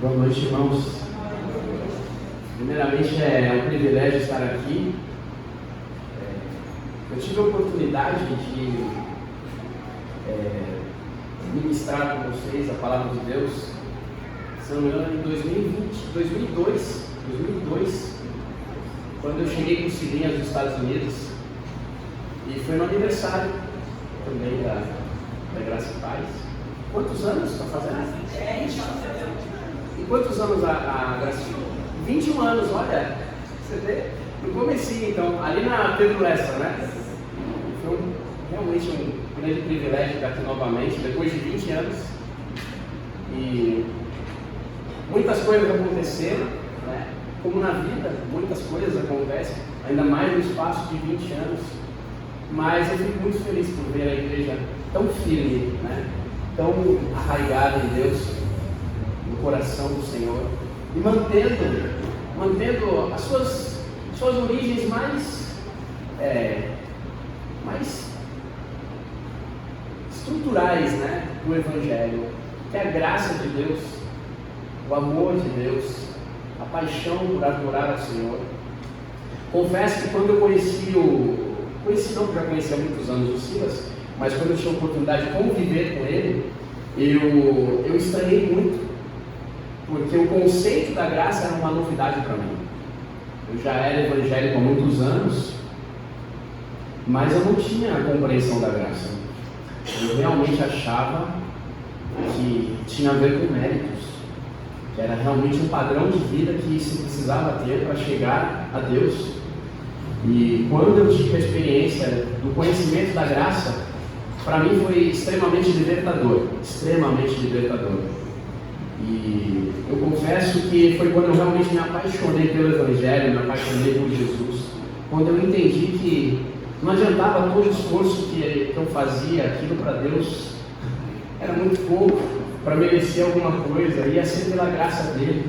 Boa noite, irmãos. Primeiramente, é um privilégio estar aqui. Eu tive a oportunidade de ministrar com vocês a palavra de Deus, se não me engano, em 2002, quando eu cheguei com Cilinhas dos Estados Unidos, e foi no aniversário também da Graça e Paz. Quantos anos está fazendo? E quantos anos a Graça? 21 anos, olha, você vê, no comecinho então, ali na Pedro Lessa, né? Foi realmente um grande privilégio estar aqui novamente, depois de 20 anos. E muitas coisas aconteceram, né? Como na vida, muitas coisas acontecem, ainda mais no espaço de 20 anos. Mas eu fico muito feliz por ver a igreja tão firme, né? Tão arraigada em Deus, no coração do Senhor, e mantendo as suas origens mais estruturais, né, do Evangelho, que é a graça de Deus, o amor de Deus, a paixão por adorar ao Senhor. Confesso que quando eu conheci não que já conhecia há muitos anos o Silas, mas quando eu tive a oportunidade de conviver com ele, eu estranhei muito, porque o conceito da graça era uma novidade para mim. Eu já era evangélico há muitos anos, mas eu não tinha a compreensão da graça. Eu realmente achava que tinha a ver com méritos, que era realmente um padrão de vida que se precisava ter para chegar a Deus. E quando eu tive a experiência do conhecimento da graça, para mim foi extremamente libertador. E eu confesso que foi quando eu realmente me apaixonei pelo Evangelho, me apaixonei por Jesus, quando eu entendi que não adiantava todo o esforço que eu fazia, aquilo para Deus era muito pouco para merecer alguma coisa, ia ser pela graça dele,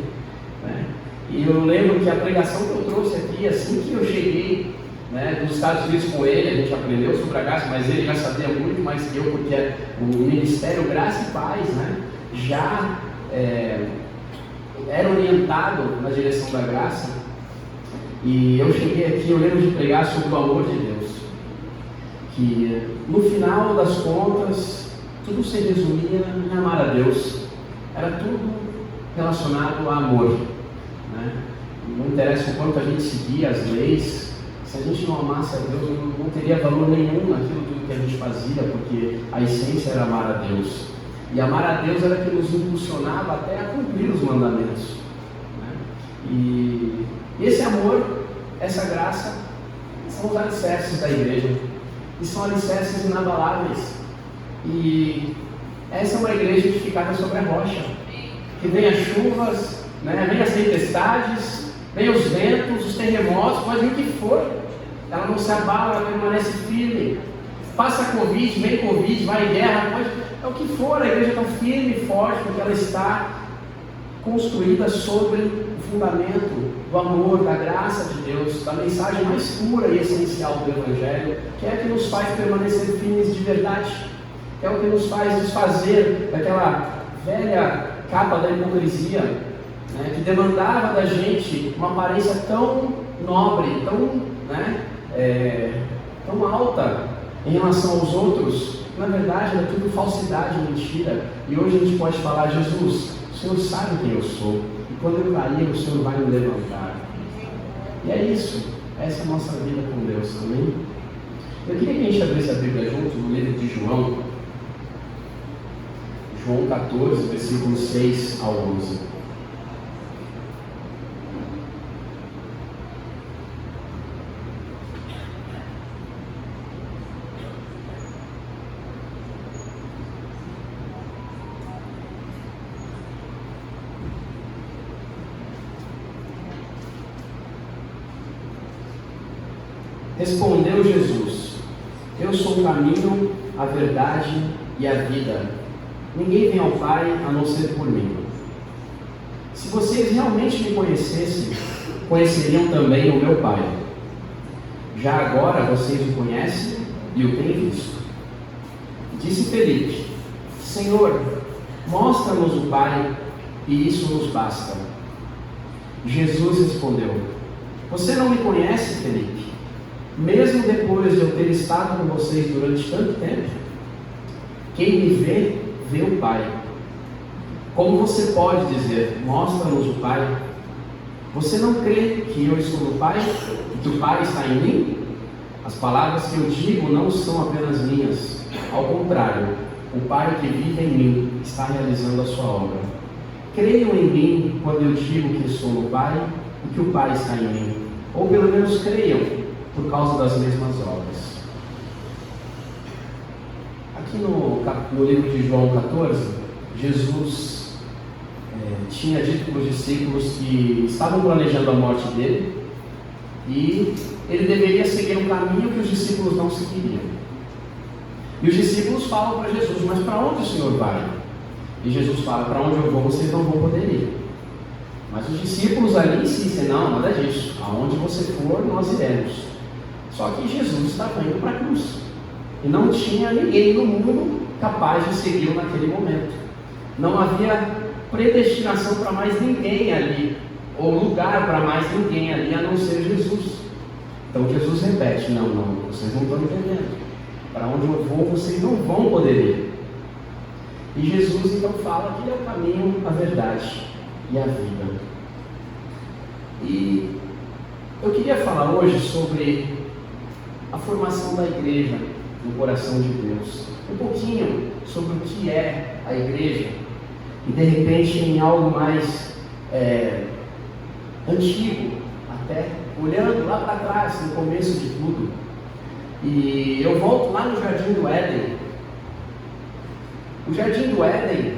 né? E eu lembro que a pregação que eu trouxe aqui, assim que eu cheguei, né, dos Estados Unidos com ele, a gente aprendeu sobre a graça, mas ele já sabia muito mais que eu, porque o Ministério Graça e Paz, né, já era orientado na direção da graça. E eu cheguei aqui, eu lembro de pregar sobre o amor de Deus, que no final das contas tudo se resumia em amar a Deus, era tudo relacionado a amor, né? Não interessa o quanto a gente seguia as leis, se a gente não amasse a Deus, não teria valor nenhum naquilo tudo que a gente fazia, porque a essência era amar a Deus. E amar a Deus era que nos impulsionava até a cumprir os mandamentos, né? E esse amor, essa graça, são os alicerces da igreja. E são alicerces inabaláveis. E essa é uma igreja edificada sobre a rocha. Que vem as chuvas, né? Vem as tempestades, vem os ventos, os terremotos, pode vir o que for, ela não se abala, ela permanece firme. Passa Covid, vem Covid, vai em guerra, é o que for, a igreja está firme e forte, porque ela está construída sobre o fundamento do amor, da graça de Deus, da mensagem mais pura e essencial do Evangelho, que é a que nos faz permanecer firmes de verdade, que é o que nos faz desfazer daquela velha capa da hipocrisia, né, que demandava da gente uma aparência tão nobre, tão, né, tão alta em relação aos outros. Na verdade era tudo falsidade, mentira. E hoje a gente pode falar: Jesus, o Senhor sabe quem eu sou, e quando eu cair, o Senhor vai me levantar. E é isso, essa é a nossa vida com Deus, amém? Eu queria que a gente abrisse a Bíblia junto no livro de João 14, versículos 6 ao 11. Respondeu Jesus: Eu sou o caminho, a verdade e a vida. Ninguém vem ao Pai a não ser por mim. Se vocês realmente me conhecessem, conheceriam também o meu Pai. Já agora vocês o conhecem e o têm visto. Disse Felipe: Senhor, mostra-nos o Pai, e isso nos basta. Jesus respondeu: você não me conhece, Felipe? Mesmo depois de eu ter estado com vocês durante tanto tempo? Quem me vê, vê o Pai. Como você pode dizer, mostra-nos o Pai? Você não crê que eu estou no Pai e que o Pai está em mim? As palavras que eu digo não são apenas minhas. Ao contrário, o Pai que vive em mim está realizando a sua obra. Creiam em mim quando eu digo que estou no Pai e que o Pai está em mim. Ou pelo menos creiam por causa das mesmas obras. Aqui no livro de João 14, Jesus tinha dito para os discípulos que estavam planejando a morte dele e ele deveria seguir um caminho que os discípulos não seguiriam. E os discípulos falam para Jesus: mas para onde o Senhor vai? E Jesus fala: para onde eu vou, vocês não vão poder ir. Mas os discípulos ali insistem: não, nada disso, aonde você for, nós iremos. Só que Jesus estava indo para a cruz e não tinha ninguém no mundo capaz de segui-lo naquele momento. Não havia predestinação para mais ninguém ali, ou lugar para mais ninguém ali, a não ser Jesus. Então Jesus repete: não, vocês não estão entendendo. Para onde eu vou, vocês não vão poder ir. E Jesus então fala que ele é o caminho, a verdade e a vida. E eu queria falar hoje sobre a formação da igreja no coração de Deus. Um pouquinho sobre o que é a igreja. E de repente em algo mais antigo, até olhando lá para trás, no começo de tudo. E eu volto lá no Jardim do Éden. O Jardim do Éden,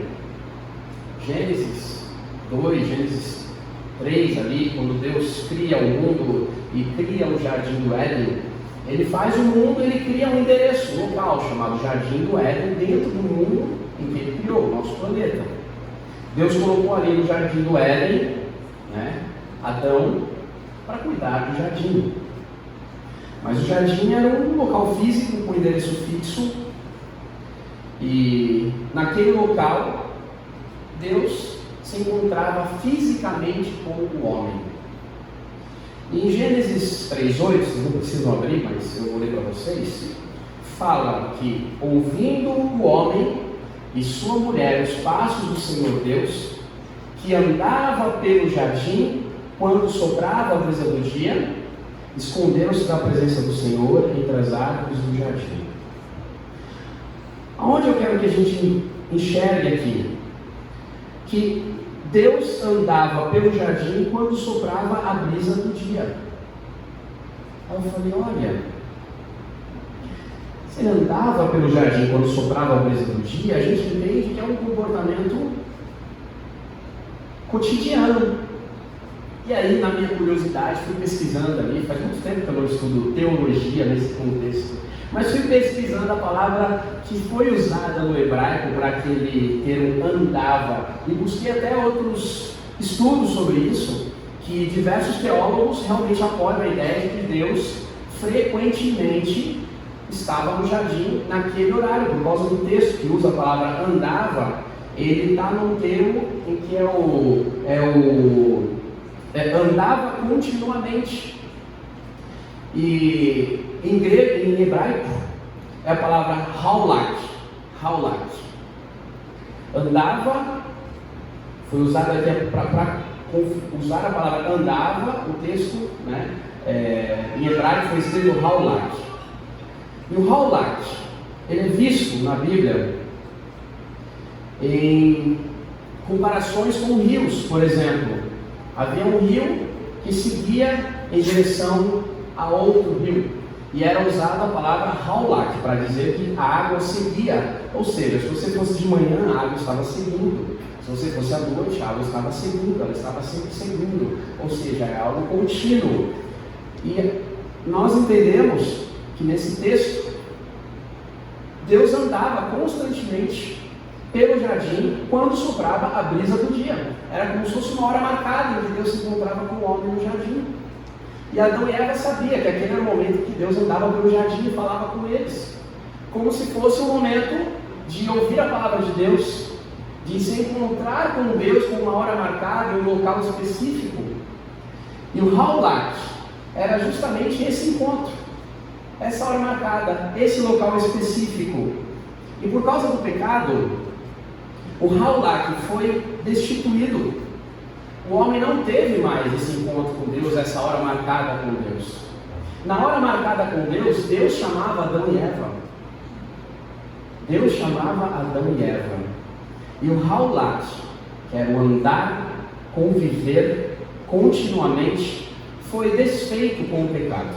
Gênesis 2, Gênesis 3 ali, quando Deus cria o mundo e cria o Jardim do Éden, ele faz o mundo, ele cria um endereço, um local chamado Jardim do Éden, dentro do mundo em que ele criou, o nosso planeta. Deus colocou ali no Jardim do Éden, Adão, para cuidar do jardim. Mas o jardim era um local físico com endereço fixo, e naquele local Deus se encontrava fisicamente com o homem. E em Gênesis 3:8, vocês não precisam abrir, mas eu vou ler para vocês, fala que, ouvindo o homem e sua mulher os passos do Senhor Deus, que andava pelo jardim quando soprava a brisa do dia, esconderam-se da presença do Senhor entre as árvores do jardim. Aonde eu quero que a gente enxergue aqui? Que Deus andava pelo jardim quando soprava a brisa do dia. Aí eu falei: olha, se ele andava pelo jardim quando soprava a brisa do dia, a gente entende que é um comportamento cotidiano. E aí, na minha curiosidade, fui pesquisando ali, faz muito tempo que eu não estudo teologia nesse contexto, mas fui pesquisando a palavra que foi usada no hebraico para aquele termo andava, e busquei até outros estudos sobre isso, que diversos teólogos realmente apoiam a ideia de que Deus frequentemente estava no jardim naquele horário, por causa do texto que usa a palavra andava. Ele está num termo em que andava continuamente. E em hebraico é a palavra haulak. Andava, foi usada aqui para usar a palavra andava, o texto, em hebraico foi escrito haulak. E o haulak, ele é visto na Bíblia em comparações com rios. Por exemplo, havia um rio que seguia em direção a outro rio, e era usada a palavra haulak para dizer que a água seguia, ou seja, se você fosse de manhã, a água estava seguindo, se você fosse à noite, a água estava seguindo, ela estava sempre seguindo, ou seja, é algo contínuo. E nós entendemos que nesse texto Deus andava constantemente pelo jardim quando soprava a brisa do dia. Era como se fosse uma hora marcada em que Deus se encontrava com o homem no jardim. E Adão e Eva sabiam que aquele era o momento que Deus andava pelo jardim e falava com eles, como se fosse um momento de ouvir a palavra de Deus, de se encontrar com Deus com uma hora marcada em um local específico. E o Haulat era justamente esse encontro, essa hora marcada, esse local específico. E por causa do pecado, o Haulat foi destituído. O homem não teve mais esse encontro com Deus, essa hora marcada com Deus. Na hora marcada com Deus, Deus chamava Adão e Eva. Deus chamava Adão e Eva. E o Haulat, que era o andar, conviver continuamente, foi desfeito com o pecado.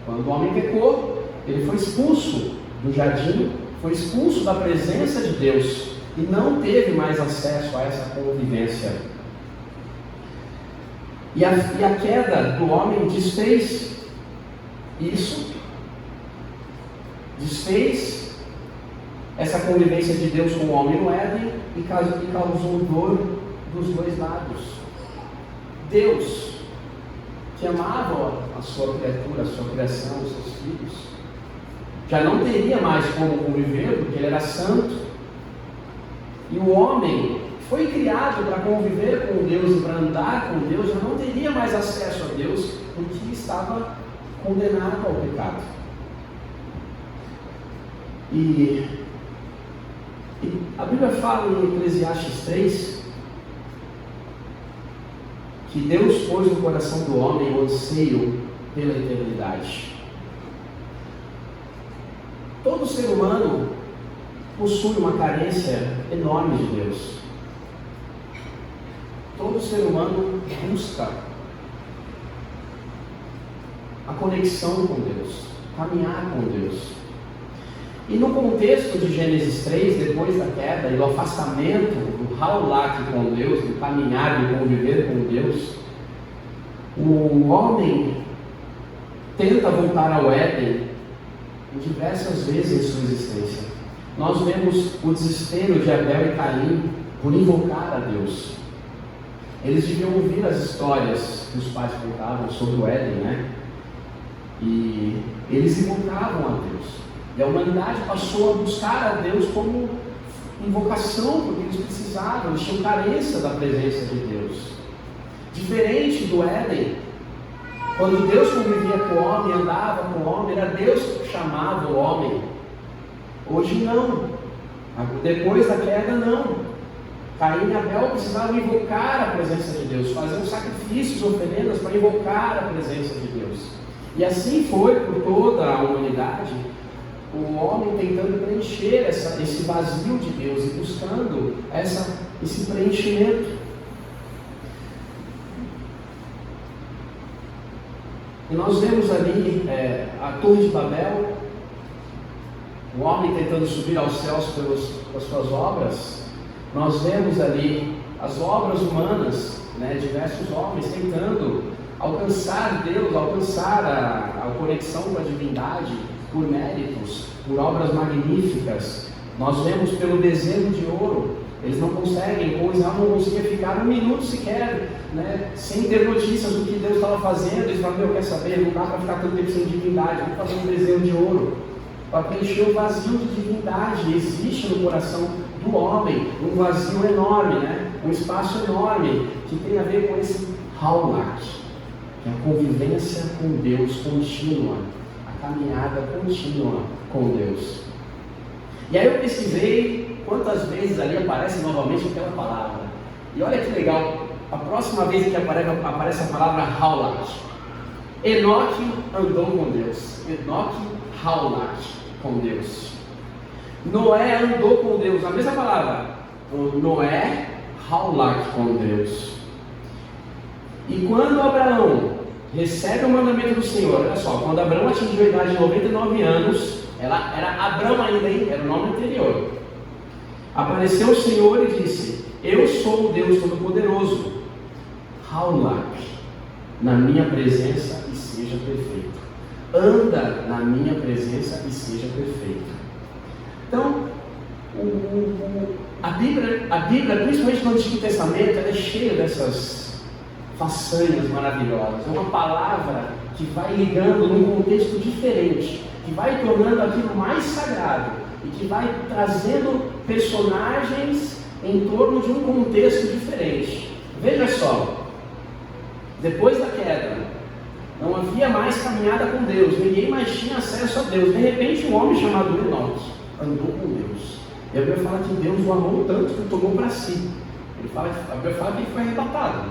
Quando o homem pecou, ele foi expulso do jardim, foi expulso da presença de Deus e não teve mais acesso a essa convivência. E a queda do homem desfez isso, desfez essa convivência de Deus com o homem no Éden e causou dor dos dois lados. Deus, que amava a sua criatura, a sua criação, os seus filhos, já não teria mais como conviver, porque ele era santo. E o homem foi criado para conviver com Deus e para andar com Deus, já não teria mais acesso a Deus, porque estava condenado ao pecado. E a Bíblia fala em Eclesiastes 3 que Deus pôs no coração do homem o anseio pela eternidade. Todo ser humano possui uma carência enorme de Deus. Todo ser humano busca a conexão com Deus, caminhar com Deus. E no contexto de Gênesis 3, depois da queda e do afastamento do Haulat com Deus, do caminhar, do conviver com Deus, o homem tenta voltar ao Éden diversas vezes em sua existência. Nós vemos o desespero de Abel e Caim por invocar a Deus. Eles deviam ouvir as histórias que os pais contavam sobre o Éden, né? E eles invocavam a Deus. E a humanidade passou a buscar a Deus como invocação, porque eles precisavam, eles tinham carência da presença de Deus. Diferente do Éden, quando Deus convivia com o homem, andava com o homem, era Deus que chamava o homem. Hoje não. Depois da queda, não. Caim e Abel precisavam invocar a presença de Deus, fazer sacrifícios, oferendas para invocar a presença de Deus. E assim foi por toda a humanidade, o homem tentando preencher esse vazio de Deus e buscando esse preenchimento. E nós vemos ali a Torre de Babel, o homem tentando subir aos céus pelas suas obras. Nós vemos ali as obras humanas, né, diversos homens tentando alcançar Deus, alcançar a conexão com a divindade por méritos, por obras magníficas. Nós vemos pelo bezerro de ouro. Eles não conseguem, com Israel não conseguia ficar um minuto sequer, né, sem ter notícias do que Deus estava fazendo. Eles falaram: eu quero saber, não dá para ficar tanto tempo sem divindade, vamos fazer um bezerro de ouro para preencher o vazio de divindade. Existe no coração do homem um vazio enorme, né, um espaço enorme que tem a ver com esse Haulat, que é a convivência com Deus contínua, a caminhada contínua com Deus. E aí eu pesquisei quantas vezes ali aparece novamente aquela palavra. E olha que legal, a próxima vez que aparece a palavra Haulat, Enoque andou com Deus. Enoque Haulat, com Deus. Noé andou com Deus, a mesma palavra. Noé Haulat com Deus. E quando Abraão recebe o mandamento do Senhor, olha só, quando Abraão atingiu a idade de 99 anos, ela era Abrão ainda, hein? Era o nome anterior. Apareceu o Senhor e disse: eu sou o Deus Todo-Poderoso. Haulat, na minha presença e seja perfeito. Anda na minha presença e seja perfeito. Então, a Bíblia, principalmente no Antigo Testamento, ela é cheia dessas façanhas maravilhosas. É uma palavra que vai ligando num contexto diferente, que vai tornando aquilo mais sagrado e que vai trazendo personagens em torno de um contexto diferente. Veja só, depois da queda, não havia mais caminhada com Deus, ninguém mais tinha acesso a Deus. De repente, um homem chamado Enoque andou com Deus. E a Bíblia fala que Deus o amou tanto que o tomou para si. A Bíblia fala que ele foi arrebatado.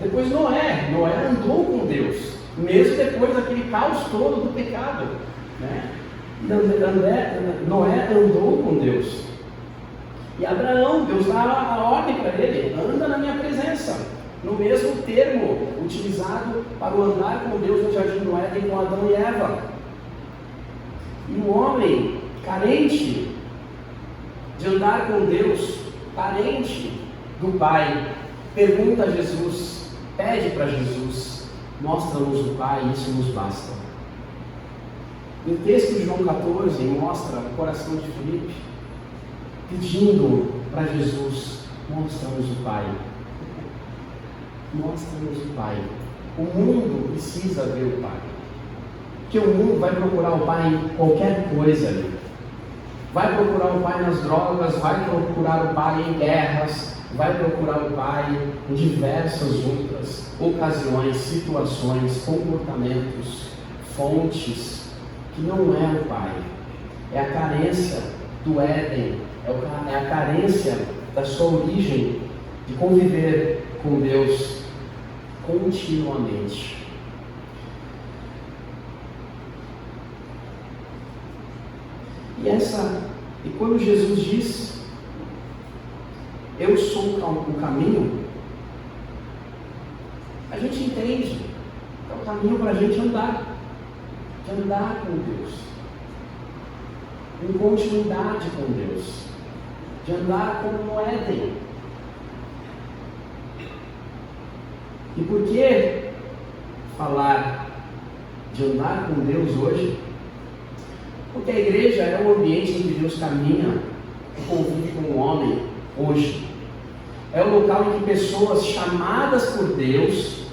Depois Noé andou com Deus, mesmo depois daquele caos todo do pecado, né? Noé andou com Deus. E Abraão, Deus dá a ordem para ele: anda na minha presença. No mesmo termo utilizado para o andar com Deus no jardim do Éden com Adão e Eva. E o homem carente de andar com Deus, carente do Pai, pergunta a Jesus, pede para Jesus: mostra-nos o Pai, isso nos basta. E o texto de João 14 mostra o coração de Filipe pedindo para Jesus: mostra-nos o Pai. Mostra-nos o Pai. O mundo precisa ver o Pai. Porque o mundo vai procurar o Pai em qualquer coisa. Vai procurar o Pai nas drogas, vai procurar o Pai em guerras, vai procurar o Pai em diversas outras ocasiões, situações, comportamentos, fontes, que não é o Pai. É a carência do Éden, é a carência da sua origem de conviver com Deus continuamente. E quando Jesus diz: eu sou o caminho, a gente entende que é o caminho para a gente andar, de andar com Deus, em continuidade com Deus, de andar como no Éden. E por que falar de andar com Deus hoje? Porque a igreja é o ambiente em que Deus caminha e convive com o homem hoje. É o local em que pessoas chamadas por Deus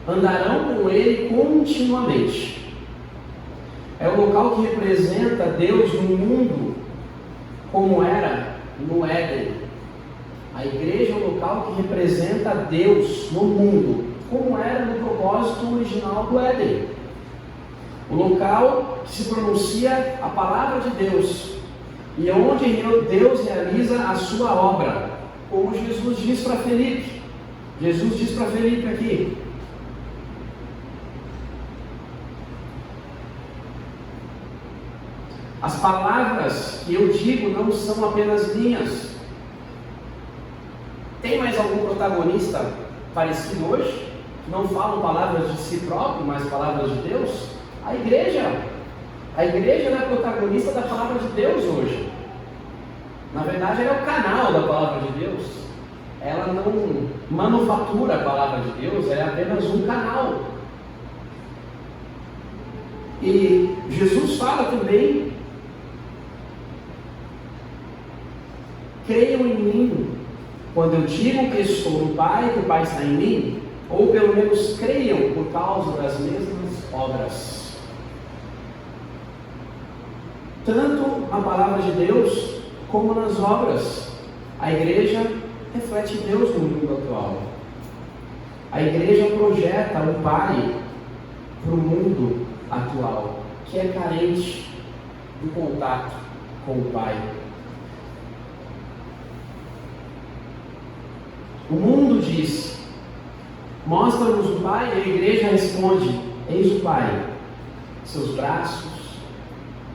andarão com Ele continuamente. É o local que representa Deus no mundo como era no Éden. A igreja é o local que representa Deus no mundo, como era no propósito original do Éden. O local que se pronuncia a palavra de Deus e onde Deus realiza a sua obra, como Jesus diz para Felipe. Jesus diz para Felipe aqui: as palavras que eu digo não são apenas minhas. Tem mais algum protagonista parecido hoje? Que não falam palavras de si próprio, mas palavras de Deus? A igreja. A igreja não é protagonista da palavra de Deus hoje. Na verdade, ela é o canal da palavra de Deus. Ela não manufatura a palavra de Deus, ela é apenas um canal. E Jesus fala também: creiam em mim quando eu digo que estou no Pai, que o Pai está em mim, ou pelo menos creiam por causa das mesmas obras. Tanto na palavra de Deus, como nas obras. A igreja reflete Deus no mundo atual. A igreja projeta o Pai para o mundo atual, que é carente do contato com o Pai. O mundo diz: mostra-nos o Pai, e a igreja responde: eis o Pai, seus braços,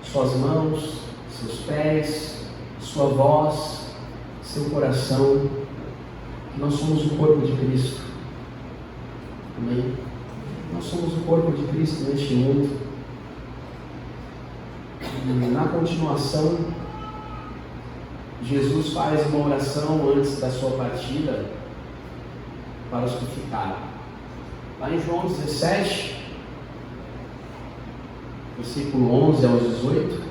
suas mãos, seus pés, sua voz, seu coração. Nós somos o corpo de Cristo. Amém? Nós somos o corpo de Cristo neste mundo. E na continuação, Jesus faz uma oração antes da sua partida para os que ficaram. Lá em João 17, versículo 11 ao 18,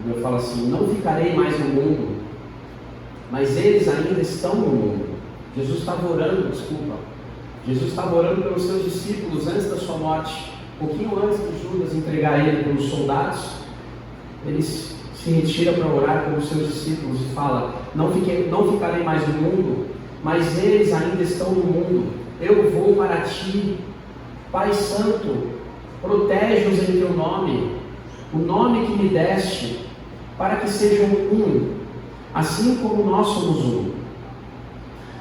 ele fala assim: não ficarei mais no mundo, mas eles ainda estão no mundo, Jesus estava orando pelos seus discípulos antes da sua morte, um pouquinho antes de Judas entregar ele pelos soldados. Ele se retira para orar pelos seus discípulos e fala: não ficarei mais no mundo, mas eles ainda estão no mundo. Eu vou para ti. Pai Santo, protege-os em teu nome, o nome que me deste, para que sejam um, assim como nós somos um.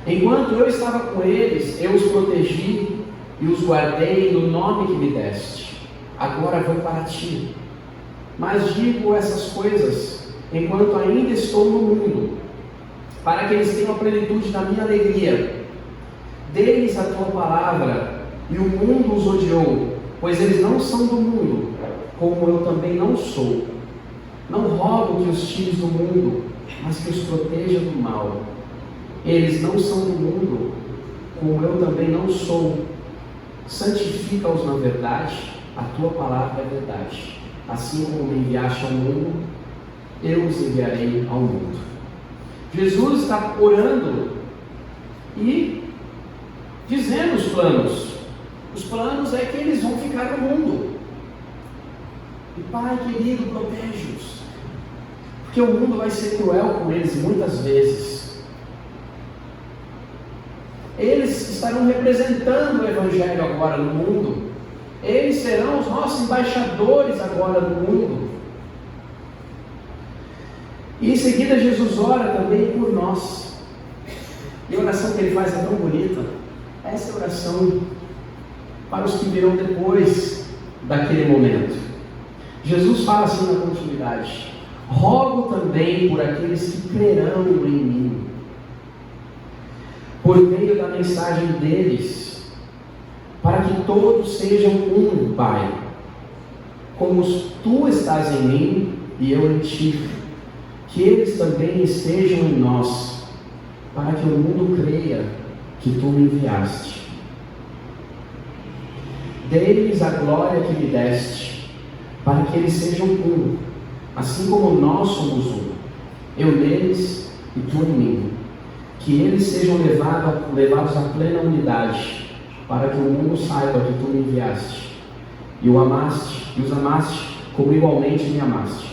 Enquanto eu estava com eles, eu os protegi e os guardei no nome que me deste. Agora vou para ti. Mas digo essas coisas enquanto ainda estou no mundo, para que eles tenham a plenitude da minha alegria. Dê-lhes a tua palavra, e o mundo os odiou, pois eles não são do mundo, como eu também não sou. Não rogo que os tires do mundo, mas que os proteja do mal. Eles não são do mundo, como eu também não sou. Santifica-os na verdade, a tua palavra é verdade. Assim como me enviaste ao mundo, eu os enviarei ao mundo. Jesus está orando e dizendo os planos. Os planos é que eles vão ficar no mundo. E Pai querido, protege-os, porque o mundo vai ser cruel com eles muitas vezes. Eles estarão representando o Evangelho agora no mundo. Eles serão os nossos embaixadores agora no mundo. E em seguida Jesus ora também por nós. E a oração que ele faz é tão bonita. Essa é a oração para os que virão depois daquele momento. Jesus fala assim na continuidade: rogo também por aqueles que crerão em mim, por meio da mensagem deles, para que todos sejam um, Pai, como tu estás em mim e eu em ti, que eles também estejam em nós, para que o mundo creia que tu me enviaste. Dê-lhes a glória que me deste, para que eles sejam um, assim como nós somos um, eu neles e tu em mim, que eles sejam levados à plena unidade, para que o mundo saiba que tu me enviaste, e os amaste como igualmente me amaste.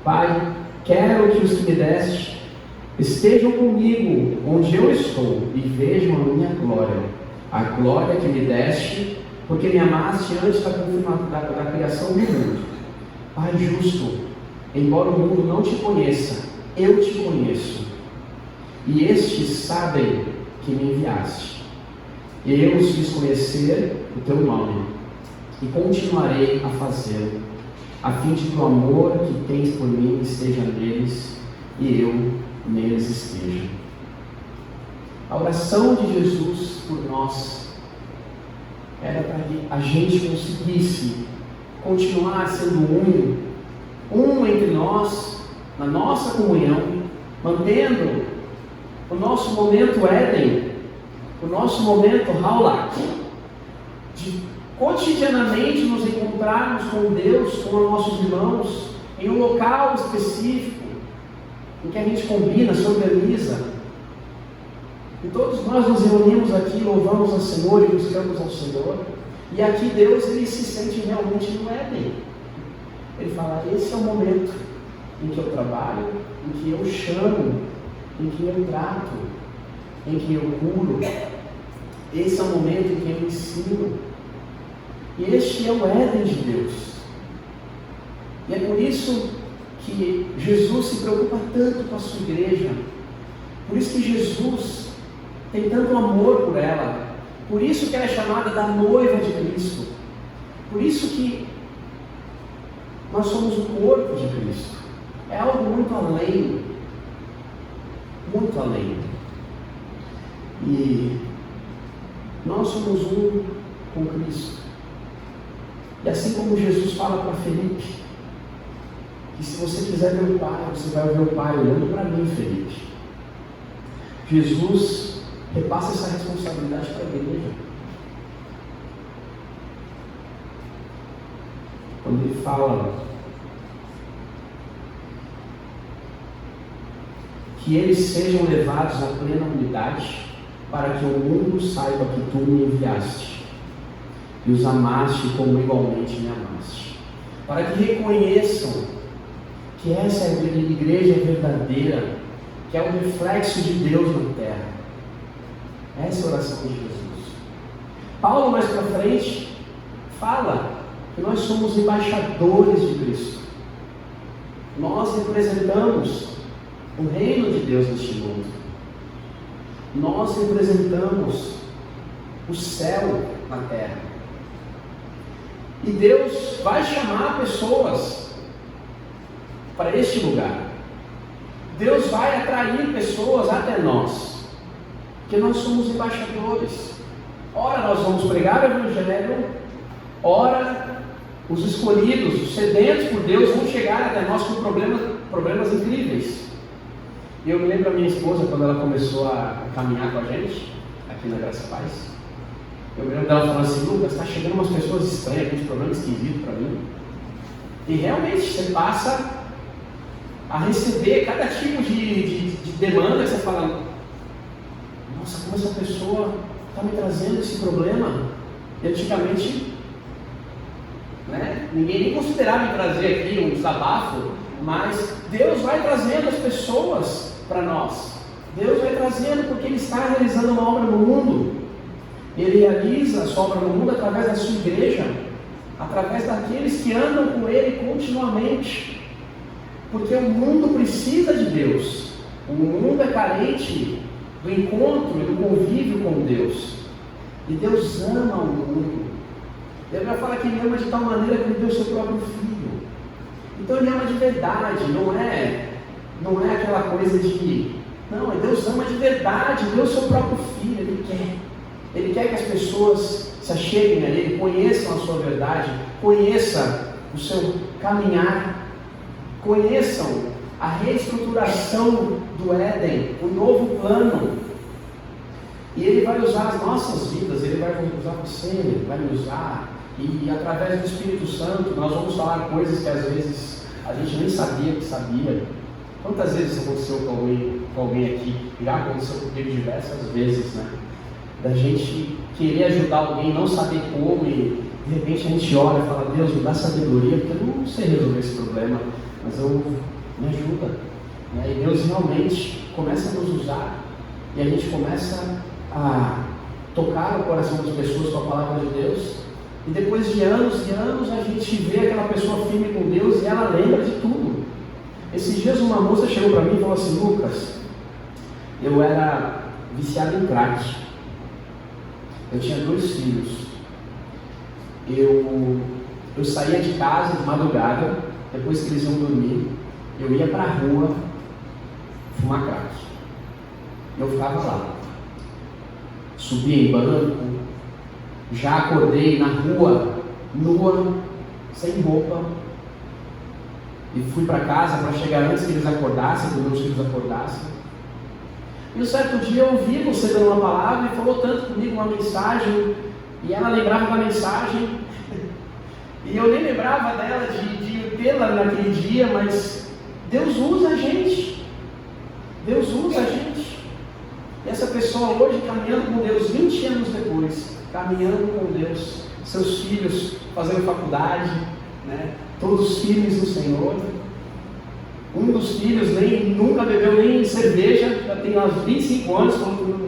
Pai, quero que os que me deste estejam comigo onde eu estou e vejam a minha glória, a glória que me deste, porque me amaste antes da criação do mundo. Pai justo, embora o mundo não te conheça, eu te conheço, e estes sabem que me enviaste. E eu os fiz conhecer o teu nome, e continuarei a fazê-lo, a fim de que o amor que tens por mim esteja neles, e eu neles esteja. A oração de Jesus por nós era para que a gente conseguisse continuar sendo um entre nós, na nossa comunhão, mantendo o nosso momento Éden, o nosso momento Haulach, de cotidianamente nos encontrarmos com Deus, com os nossos irmãos, em um local específico, em que a gente combina, se organiza, e todos nós nos reunimos aqui, louvamos ao Senhor e buscamos ao Senhor, e aqui Deus, ele se sente realmente no Éden. Ele fala: esse é o momento em que eu trabalho, em que eu chamo, em que eu trato, em que eu curo. Esse é o momento em que eu ensino. E este é o Éden de Deus. E é por isso que Jesus se preocupa tanto com a sua igreja. Por isso que Jesus tem tanto amor por ela. Por isso que ela é chamada da noiva de Cristo. Por isso que nós somos o corpo de Cristo. É algo muito além. Muito além. E nós somos um com Cristo. E assim como Jesus fala para Felipe, que se você quiser ver o Pai, você vai ver o Pai olhando para mim, Felipe. Jesus repassa essa responsabilidade para a igreja. Quando ele fala que eles sejam levados à plena unidade, para que o mundo saiba que tu me enviaste e os amaste como igualmente me amaste. Para que reconheçam que essa é a igreja verdadeira, que é o reflexo de Deus na terra. Essa é a oração de Jesus. Paulo, mais para frente, fala que nós somos embaixadores de Cristo. Nós representamos o reino de Deus neste mundo. Nós representamos o céu na terra. E Deus vai chamar pessoas para este lugar. Deus vai atrair pessoas até nós, porque nós somos embaixadores. Ora nós vamos pregar o Evangelho, ora os escolhidos, os sedentos por Deus vão chegar até nós com problemas incríveis. E eu me lembro da minha esposa, quando ela começou a caminhar com a gente, aqui na Graça e Paz, eu me lembro dela falando assim: Lucas, está chegando umas pessoas estranhas, com uns problemas esquisitos para mim. E realmente você passa a receber cada tipo de demanda que você fala: nossa, como essa pessoa está me trazendo esse problema? E antigamente, ninguém nem considerava me trazer aqui um desabafo, mas Deus vai trazendo as pessoas para nós. Deus vai trazendo porque Ele está realizando uma obra no mundo. Ele realiza a sua obra no mundo através da sua igreja, através daqueles que andam com Ele continuamente. Porque o mundo precisa de Deus. O mundo é carente do encontro e do convívio com Deus. E Deus ama o mundo. Ele vai falar que Ele ama de tal maneira que Ele deu o seu próprio Filho. Então Ele ama de verdade, não é aquela coisa de... Não, Deus ama de verdade, deu o seu próprio Filho, Ele quer que as pessoas se acheguem a Ele, conheçam a sua verdade, conheçam o seu caminhar, conheçam a reestruturação do Éden, o novo plano. E Ele vai usar as nossas vidas, Ele vai usar você, Ele vai me usar. E através do Espírito Santo, nós vamos falar coisas que às vezes a gente nem sabia que sabia. Quantas vezes isso aconteceu com alguém aqui? Já aconteceu comigo diversas vezes, né? Da gente querer ajudar alguém, não saber como, e de repente a gente ora e fala: Deus, me dá sabedoria, porque eu não sei resolver esse problema, mas me ajuda. E Deus realmente começa a nos usar, e a gente começa a tocar o coração das pessoas com a palavra de Deus, e depois de anos e anos a gente vê aquela pessoa firme com Deus e ela lembra de tudo. Esses dias uma moça chegou para mim e falou assim: Lucas, eu era viciado em crack, eu tinha 2 filhos, eu saía de casa de madrugada, depois que eles iam dormir, eu ia para a rua fumar crack. Eu ficava lá, subia em banco, já acordei na rua, nua, sem roupa, e fui para casa para chegar antes que eles acordassem, quando meus filhos acordassem. E um certo dia eu ouvi você dando uma palavra e falou tanto comigo, uma mensagem, e ela lembrava da mensagem, e eu nem lembrava dela de tê-la naquele dia, mas Deus usa a gente. Deus usa a gente. E essa pessoa hoje caminhando com Deus, 20 anos depois, caminhando com Deus, seus filhos fazendo faculdade, todos firmes no Senhor. Um dos filhos nunca bebeu nem cerveja, já tem uns 25 anos,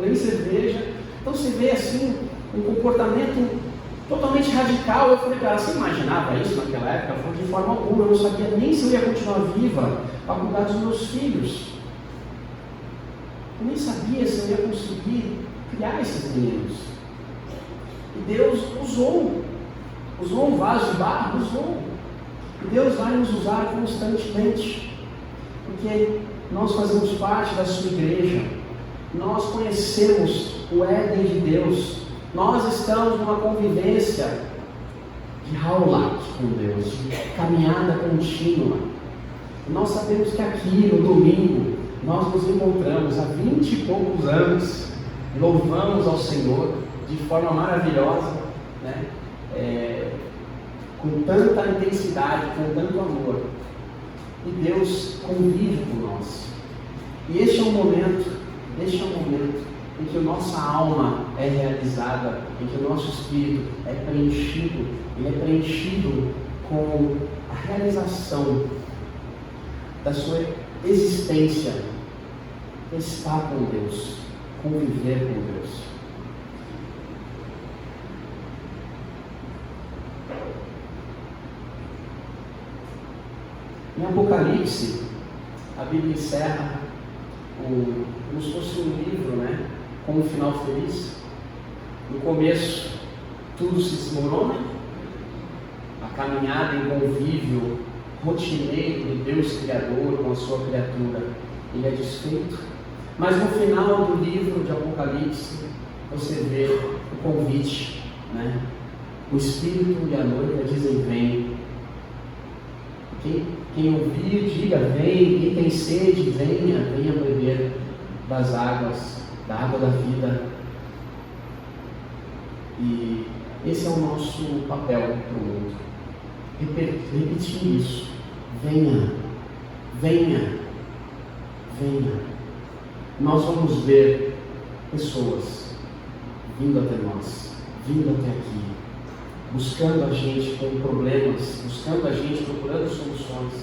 nem cerveja. Então você vê assim, um comportamento totalmente radical. Eu falei para ela: você imaginava isso naquela época? Ela falou: de forma alguma, eu não sabia nem se eu ia continuar viva para cuidar dos meus filhos. Eu nem sabia se eu ia conseguir criar esses meninos. E Deus usou um vaso de barro, usou. E Deus vai nos usar constantemente, porque nós fazemos parte da sua igreja, nós conhecemos o Éden de Deus, nós estamos numa convivência de Haulat com Deus, de caminhada contínua. Nós sabemos que aqui no domingo nós nos encontramos há 20 e poucos anos, louvamos ao Senhor de forma maravilhosa, com tanta intensidade, com tanto amor. E Deus convive com nós. E este é um momento em que a nossa alma é realizada, em que o nosso espírito é preenchido, ele é preenchido com a realização da sua existência, estar com Deus, conviver com Deus. Em Apocalipse, a Bíblia encerra como se fosse um livro, né? Com um final feliz. No começo, tudo se desmorona, a caminhada em convívio rotineiro de Deus Criador com a sua criatura, ele é desfeito. Mas no final do livro de Apocalipse, você vê o convite, né? O Espírito e a noiva dizem: vem. Quem ouvir, diga: vem. Quem tem sede, venha beber das águas, da água da vida. E esse é o nosso papel para o mundo. Repetir isso: venha, venha, venha. Nós vamos ver pessoas vindo até nós, vindo até aqui, buscando a gente com problemas, buscando a gente, procurando soluções.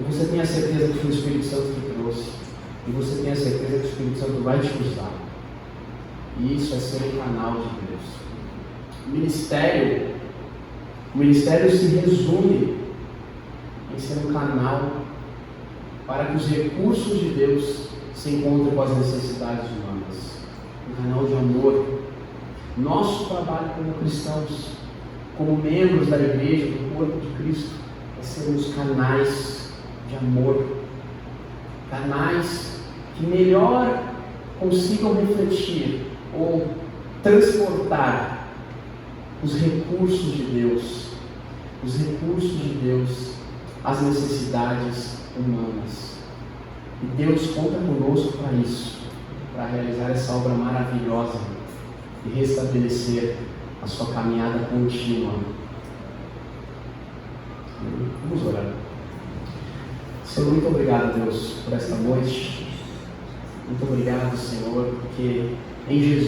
E você tem a certeza que foi o Espírito Santo que trouxe. E você tem a certeza que o Espírito Santo vai te usar. E isso é ser um canal de Deus. O ministério se resume em ser um canal para que os recursos de Deus se encontrem com as necessidades humanas. Um canal de amor. Nosso trabalho como cristãos, como membros da igreja, do corpo de Cristo, é sermos canais de amor, canais que melhor consigam refletir ou transportar os recursos de Deus às necessidades humanas. E Deus conta conosco para isso, para realizar essa obra maravilhosa e restabelecer a sua caminhada contínua. Vamos orar. Senhor, muito obrigado, Deus, por esta noite. Muito obrigado, Senhor, porque em Jesus